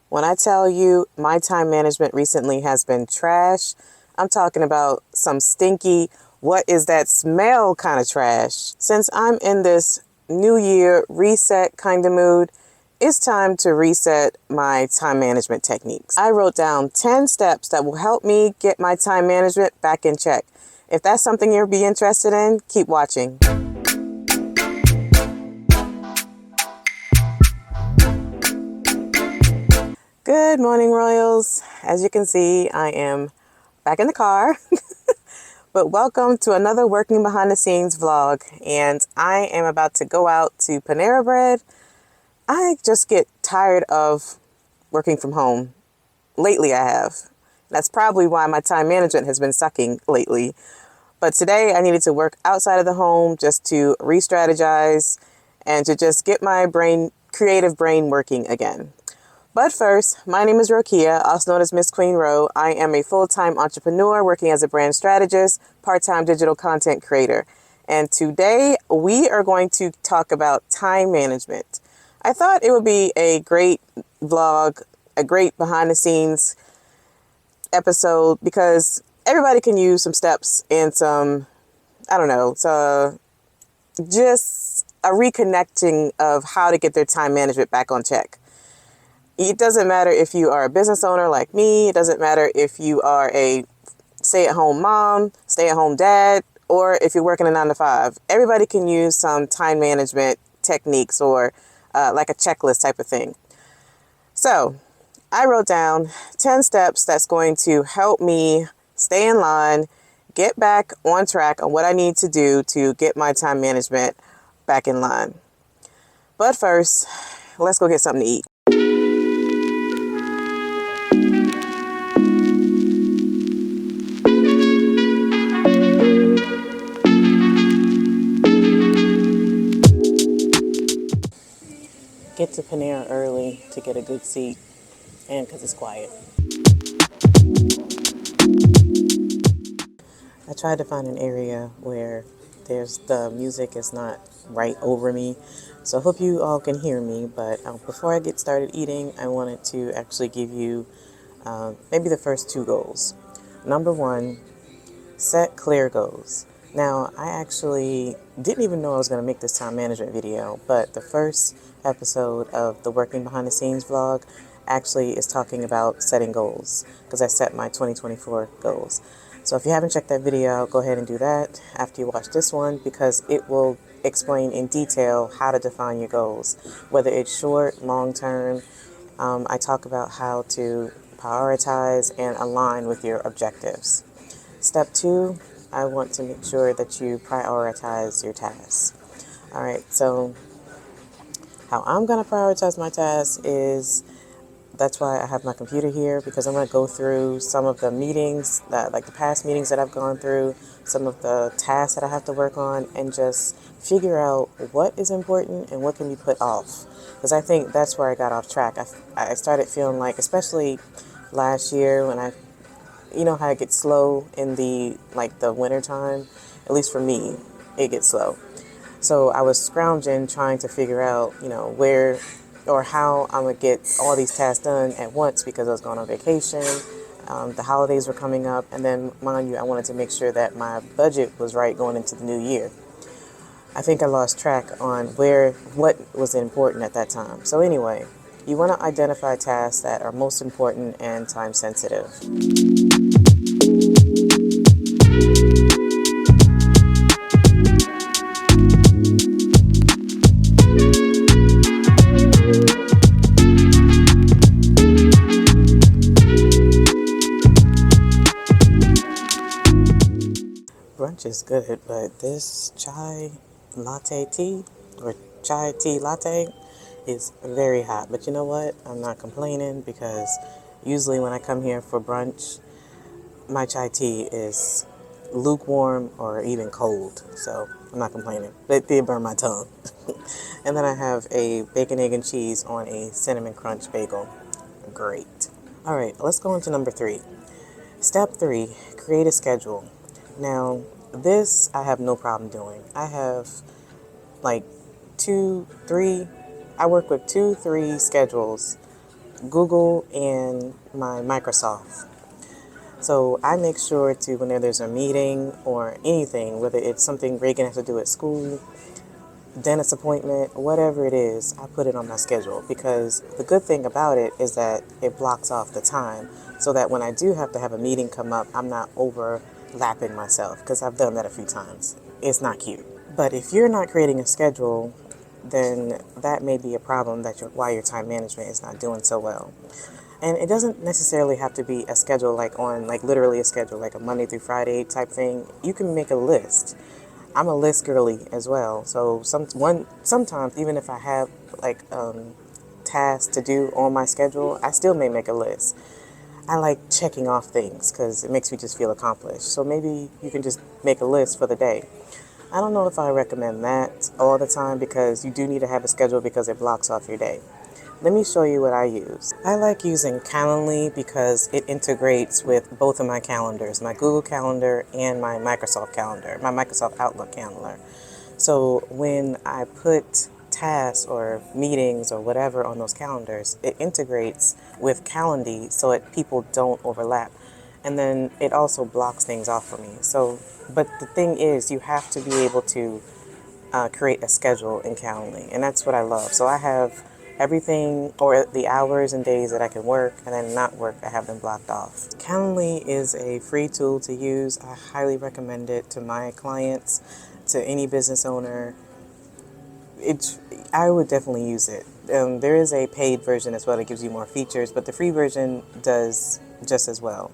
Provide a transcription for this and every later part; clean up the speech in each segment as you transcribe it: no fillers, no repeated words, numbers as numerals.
When I tell you my time management recently has been trash, I'm talking about some stinky, what is that smell kind of trash. Since I'm in this new year reset kind of mood, it's time to reset my time management techniques. I wrote down 10 steps that will help me get my time management back in check. If that's something you'll be interested in, keep watching. Good morning, Royals. As you can see, I am back in the car, but welcome to another working behind the scenes vlog. And I am about to go out to Panera Bread. I just get tired of working from home. Lately, I have. That's probably why my time management has been sucking lately. But today I needed to work outside of the home just to re-strategize and to just get my creative brain working again. But first, my name is Rokia, also known as MsQueenRo. I am a full-time entrepreneur working as a brand strategist, part-time digital content creator. And today we are going to talk about time management. I thought it would be a great vlog, a great behind-the-scenes episode because everybody can use some steps and some, just a reconnecting of how to get their time management back on check. It doesn't matter if you are a business owner like me. It doesn't matter if you are a stay-at-home mom, stay-at-home dad, or if you're working a 9-to-5. Everybody can use some time management techniques or like a checklist type of thing. So I wrote down 10 steps that's going to help me stay in line, get back on track on what I need to do to get my time management back in line. But first, let's go get something to eat. Get to Panera early to get a good seat and because it's quiet. I tried to find an area where the music is not right over me. So I hope you all can hear me. But before I get started eating, I wanted to actually give you maybe the first two goals. Number one, set clear goals. Now, I actually didn't even know I was going to make this time management video, but the first episode of the Working Behind the Scenes vlog actually is talking about setting goals because I set my 2024 goals. So if you haven't checked that video out, go ahead and do that after you watch this one because it will explain in detail how to define your goals, whether it's short, long term. I talk about how to prioritize and align with your objectives. Step 2, I want to make sure that you prioritize your tasks. All right, so how I'm going to prioritize my tasks is that's why I have my computer here because I'm going to go through some of the meetings, like the past meetings that I've gone through, some of the tasks that I have to work on, and just figure out what is important and what can be put off. Because I think that's where I got off track. I started feeling like, especially last year when you know how it gets slow in the winter time, at least for me, it gets slow. So I was scrounging, trying to figure out, where or how I'm going to get all these tasks done at once because I was going on vacation. The holidays were coming up. And then, mind you, I wanted to make sure that my budget was right going into the new year. I think I lost track on what was important at that time. So anyway, you want to identify tasks that are most important and time sensitive. Brunch is good, but this chai tea or chai tea latte is very hot. But you know what? I'm not complaining because usually when I come here for brunch, my chai tea is lukewarm or even cold. So I'm not complaining. It did burn my tongue. And then I have a bacon, egg, and cheese on a cinnamon crunch bagel. Great. All right, let's go on to number 3. Step 3, create a schedule. Now, this I have no problem doing. I have like I work with 2-3 schedules Google and my Microsoft. So I make sure to, whenever there's a meeting or anything, whether it's something Reagan has to do at school, dentist appointment, whatever it is, I put it on my schedule, because the good thing about it is that it blocks off the time so that when I do have to have a meeting come up, I'm not overlapping myself, because I've done that a few times. It's not cute. But if you're not creating a schedule, then that may be a problem, that why your time management is not doing so well. And it doesn't necessarily have to be a schedule like literally a schedule, like a Monday through Friday type thing. You can make a list. I'm a list girly as well. So sometimes even if I have like tasks to do on my schedule, I still may make a list. I like checking off things because it makes me just feel accomplished. So maybe you can just make a list for the day. I don't know if I recommend that all the time, because you do need to have a schedule because it blocks off your day. Let me show you what I use. I like using Calendly because it integrates with both of my calendars, my Google Calendar and my Microsoft Calendar, my Microsoft Outlook calendar. So when I put tasks or meetings or whatever on those calendars, it integrates with Calendly so people don't overlap. And then it also blocks things off for me. So, but the thing is, you have to be able to create a schedule in Calendly, and that's what I love. So I have everything, or the hours and days that I can work and then not work, I have them blocked off. Calendly is a free tool to use. I highly recommend it to my clients, to any business owner. I would definitely use it. There is a paid version as well that gives you more features, but the free version does just as well.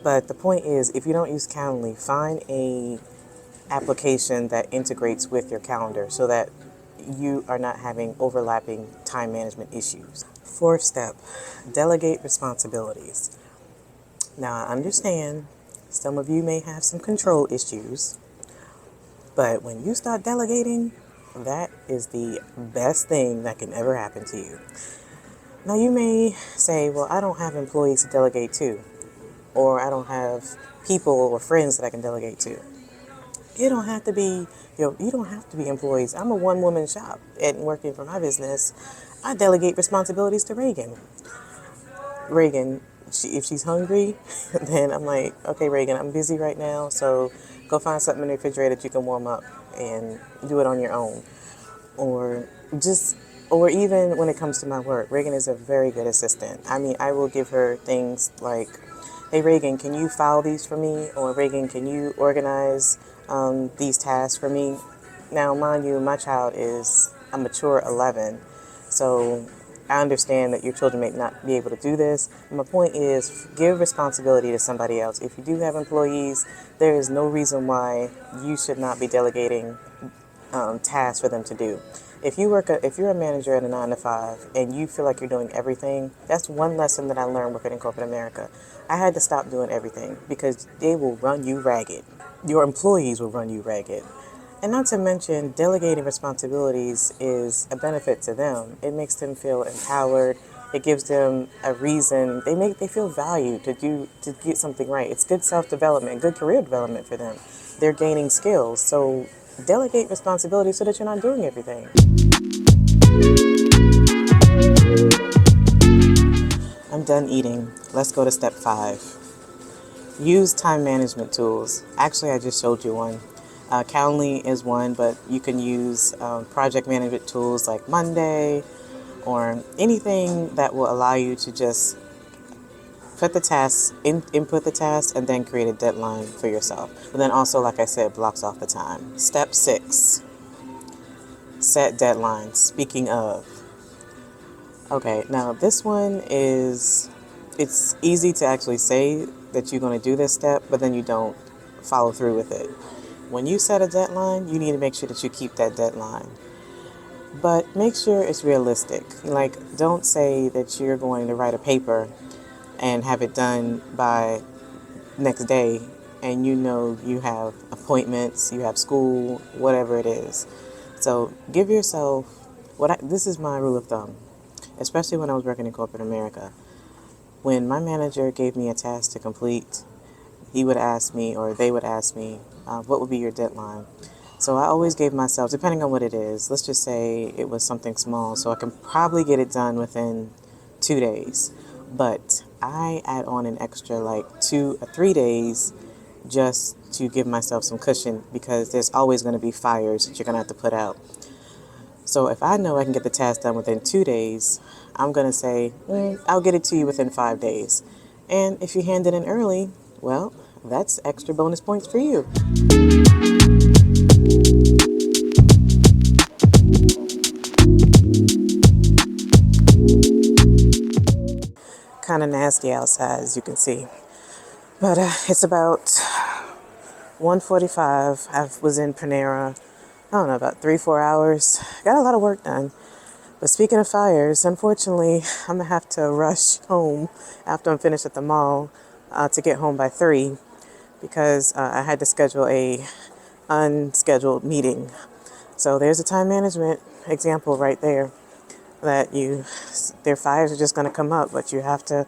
But the point is, if you don't use Calendly, find a application that integrates with your calendar so that you are not having overlapping time management issues. Fourth step, delegate responsibilities. Now, I understand some of you may have some control issues, but when you start delegating, that is the best thing that can ever happen to you. Now, you may say, well, I don't have employees to delegate to, or I don't have people or friends that I can delegate to. You don't have to be, you don't have to be employees. I'm a one-woman shop and working for my business. I delegate responsibilities to Reagan. Reagan, if she's hungry, then I'm like, okay, Reagan, I'm busy right now, so go find something in the refrigerator that you can warm up and do it on your own. Or even when it comes to my work, Reagan is a very good assistant. I mean, I will give her things like, hey, Reagan, can you file these for me? Or Reagan, can you organize these tasks for me? Now, mind you, my child is a mature 11, so I understand that your children may not be able to do this. My point is, give responsibility to somebody else. If you do have employees, there is no reason why you should not be delegating tasks for them to do. If you're a manager at a 9 to 5 and you feel like you're doing everything, that's one lesson that I learned working in corporate America. I had to stop doing everything because they will run you ragged. Your employees will run you ragged. And not to mention, delegating responsibilities is a benefit to them. It makes them feel empowered. It gives them a reason. They feel valued to get something right. It's good self-development, good career development for them. They're gaining skills. So delegate responsibility so that you're not doing everything. I'm done eating. Let's go to step 5. Use time management tools. Actually, I just showed you one. Calendly is one, but you can use project management tools like Monday or anything that will allow you to just put the tasks, input the task, and then create a deadline for yourself. But then also, like I said, blocks off the time. Step 6. Set deadlines. Speaking of. Okay, now this one it's easy to actually say that you're going to do this step, but then you don't follow through with it. When you set a deadline, you need to make sure that you keep that deadline. But make sure it's realistic. Like, don't say that you're going to write a paper and have it done by next day, and you have appointments, you have school, whatever it is. So give yourself, this is my rule of thumb, especially when I was working in corporate America. When my manager gave me a task to complete, he would ask me, or they would ask me, what would be your deadline? So I always gave myself, depending on what it is, let's just say it was something small, so I can probably get it done within 2 days. But I add on an extra like 2 or 3 days just to give myself some cushion because there's always going to be fires that you're going to have to put out. So if I know I can get the task done within 2 days, I'm going to say, I'll get it to you within 5 days. And if you hand it in early, well, that's extra bonus points for you. Kind of nasty outside, as you can see. But it's about 1:45. I was in Panera, I don't know, about 3-4 hours. Got a lot of work done. But speaking of fires, unfortunately, I'm going to have to rush home after I'm finished at the mall to get home by 3 because I had to schedule a unscheduled meeting. So there's a time management example right there that their fires are just going to come up, but you have to,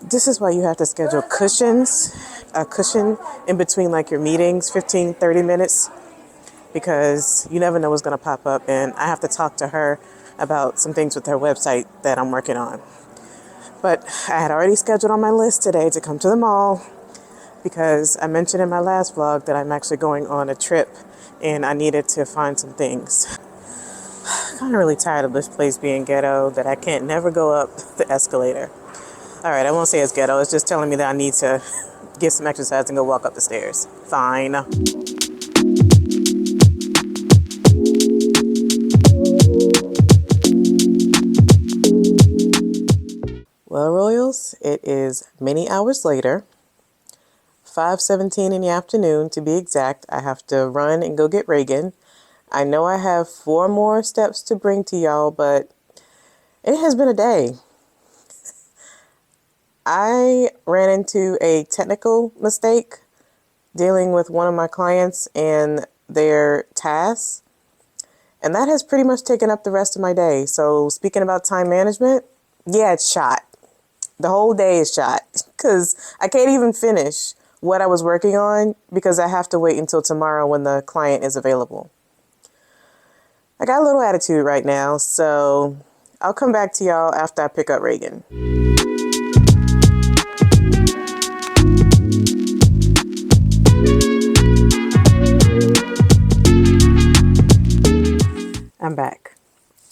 this is why you have to schedule a cushion in between like your meetings, 15, 30 minutes, because you never know what's going to pop up. And I have to talk to her about some things with her website that I'm working on. But I had already scheduled on my list today to come to the mall because I mentioned in my last vlog that I'm actually going on a trip and I needed to find some things. I'm kind of really tired of this place being ghetto, that I can't never go up the escalator. All right, I won't say it's ghetto. It's just telling me that I need to get some exercise and go walk up the stairs. Fine. Well, Royals, it is many hours later, 5:17 in the afternoon to be exact. I have to run and go get Reagan. I know I have 4 more steps to bring to y'all, but it has been a day. I ran into a technical mistake dealing with one of my clients and their tasks, and that has pretty much taken up the rest of my day. So speaking about time management, yeah, it's shot. The whole day is shot because I can't even finish what I was working on because I have to wait until tomorrow when the client is available. I got a little attitude right now, so I'll come back to y'all after I pick up Reagan. I'm back.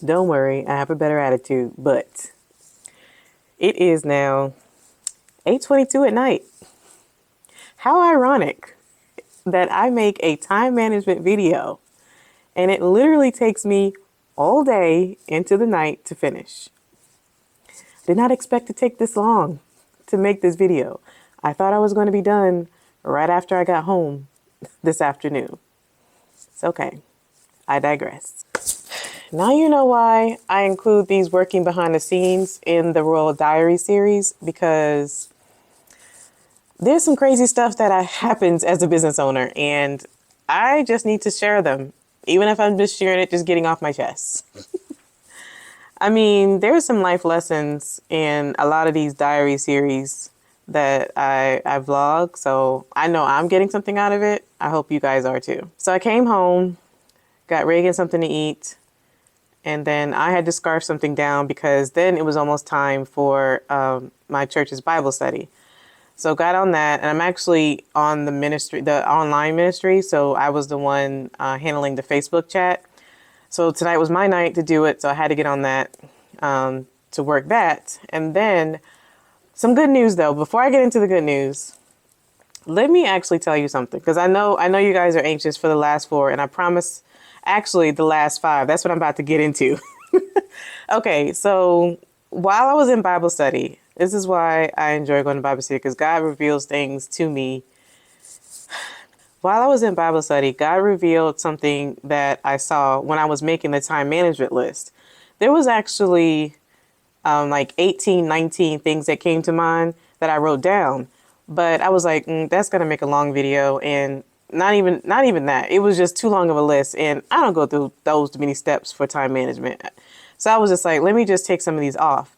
Don't worry, I have a better attitude, but it is now 8:22 at night. How ironic that I make a time management video and it literally takes me all day into the night to finish. Did not expect to take this long to make this video. I thought I was going to be done right after I got home this afternoon. It's okay. I digress. Now you know why I include these working behind the scenes in the Royal Diary series, because there's some crazy stuff that happens as a business owner and I just need to share them, even if I'm just sharing it, just getting off my chest. I mean, there's some life lessons in a lot of these diary series that I vlog, so I know I'm getting something out of it. I hope you guys are too. So I came home, got Reagan something to eat, and then I had to scarf something down because then it was almost time for my church's Bible study. So got on that, and I'm actually on the ministry, the online ministry, so I was the one handling the Facebook chat. So tonight was my night to do it, so I had to get on that to work that. And then some good news, though. Before I get into the good news, let me actually tell you something, because I know you guys are anxious for the last 4, and I promise, actually, the last 5. That's what I'm about to get into. Okay, so while I was in Bible study, this is why I enjoy going to Bible study, because God reveals things to me. While I was in Bible study, God revealed something that I saw when I was making the time management list. There was actually like 18, 19 things that came to mind that I wrote down. But I was like, that's going to make a long video. And not even that. It was just too long of a list. And I don't go through those many steps for time management. So I was just like, let me just take some of these off.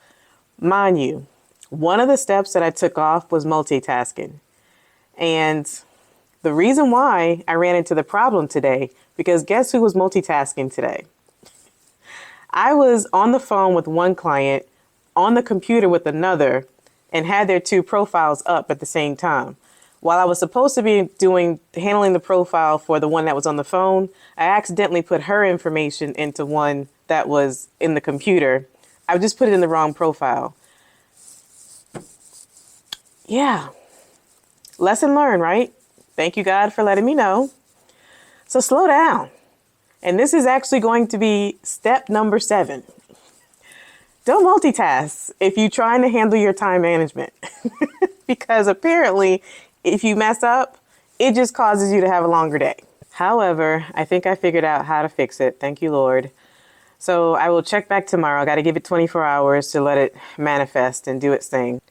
Mind you, one of the steps that I took off was multitasking. And the reason why I ran into the problem today, because guess who was multitasking today? I was on the phone with one client on the computer with another and had their two profiles up at the same time. While I was supposed to be handling the profile for the one that was on the phone, I accidentally put her information into one that was in the computer. I just put it in the wrong profile. Yeah. Lesson learned, right? Thank you, God, for letting me know. So slow down. And this is actually going to be step number 7. Don't multitask if you're trying to handle your time management. Because apparently, if you mess up, it just causes you to have a longer day. However, I think I figured out how to fix it. Thank you, Lord. So I will check back tomorrow. I got to give it 24 hours to let it manifest and do its thing.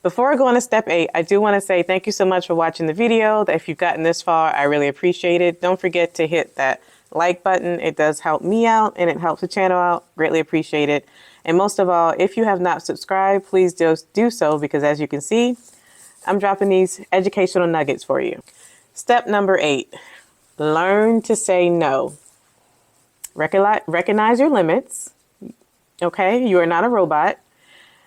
Before I go on to step 8, I do want to say thank you so much for watching the video. If you've gotten this far, I really appreciate it. Don't forget to hit that like button. It does help me out and it helps the channel out. Greatly appreciate it. And most of all, if you have not subscribed, please just do so, because as you can see, I'm dropping these educational nuggets for you. Step number 8, learn to say no. Recognize your limits. Okay, you are not a robot.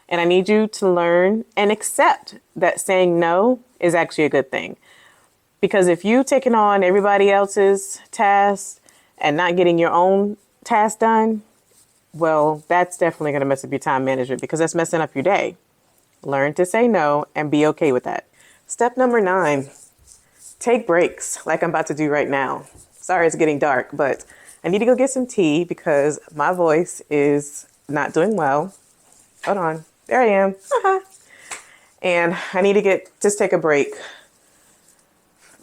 And I need you to learn and accept that saying no is actually a good thing. Because if you taking on everybody else's tasks and not getting your own task done, well, that's definitely going to mess up your time management, because that's messing up your day. Learn to say no and be okay with that. Step number 9, take breaks like I'm about to do right now. Sorry, it's getting dark, but I need to go get some tea because my voice is not doing well. Hold on. There I am. And I need to just take a break.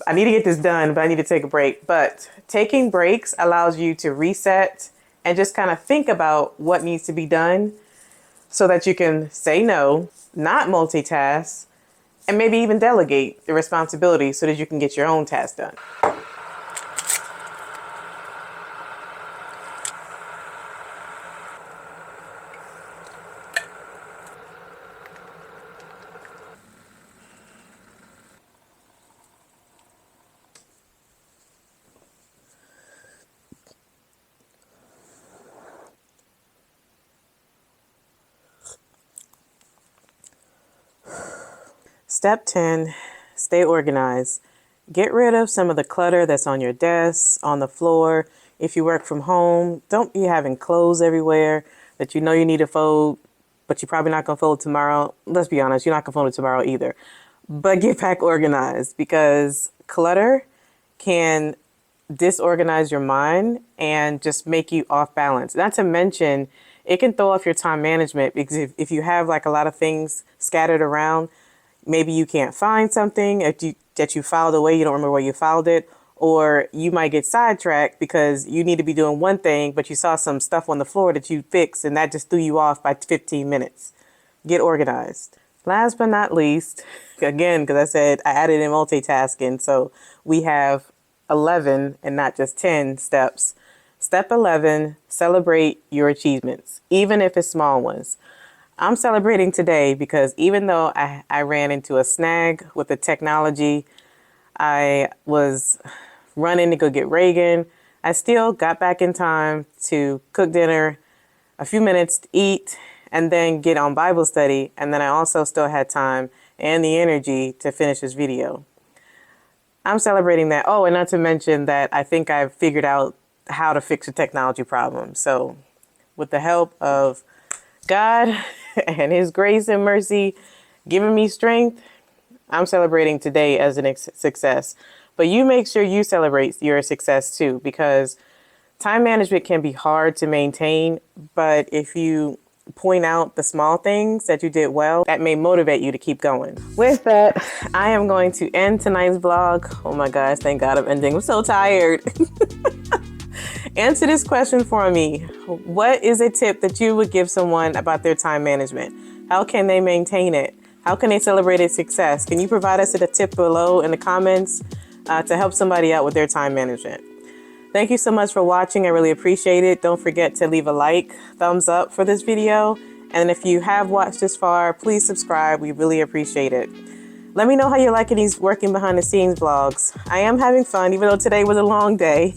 I need to get this done, but I need to take a break. But taking breaks allows you to reset and just kind of think about what needs to be done so that you can say no, not multitask, and maybe even delegate the responsibility so that you can get your own task done. Step 10, stay organized. Get rid of some of the clutter that's on your desk, on the floor. If you work from home, don't be having clothes everywhere that you know you need to fold, but you're probably not going to fold tomorrow. Let's be honest, you're not going to fold it tomorrow either. But get back organized, because clutter can disorganize your mind and just make you off balance. Not to mention, it can throw off your time management, because if you have like a lot of things scattered around, maybe you can't find something that you filed away, you don't remember where you filed it, or you might get sidetracked because you need to be doing one thing, but you saw some stuff on the floor that you fixed and that just threw you off by 15 minutes. Get organized. Last but not least, again, because I said I added in multitasking, so we have 11 and not just 10 steps. Step 11, celebrate your achievements, even if it's small ones. I'm celebrating today because even though I ran into a snag with the technology, I was running to go get Reagan, I still got back in time to cook dinner, a few minutes to eat, and then get on Bible study. And then I also still had time and the energy to finish this video. I'm celebrating that. Oh, and not to mention that I think I've figured out how to fix a technology problem. So with the help of God and his grace and mercy giving me strength, I'm celebrating today as a success. But you make sure you celebrate your success too, because time management can be hard to maintain. But if you point out the small things that you did well, that may motivate you to keep going. With that, I am going to end tonight's vlog. Oh my gosh, thank God I'm ending. I'm so tired. Answer this question for me. What is a tip that you would give someone about their time management? How can they maintain it? How can they celebrate its success? Can you provide us with a tip below in the comments to help somebody out with their time management? Thank you so much for watching. I really appreciate it. Don't forget to leave a like, thumbs up for this video. And if you have watched this far, please subscribe. We really appreciate it. Let me know how you're liking these working behind the scenes vlogs. I am having fun, even though today was a long day.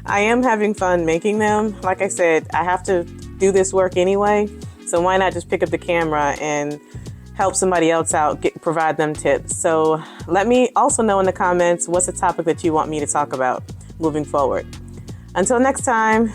I am having fun making them. Like I said, I have to do this work anyway. So why not just pick up the camera and help somebody else out, provide them tips. So let me also know in the comments what's the topic that you want me to talk about moving forward. Until next time.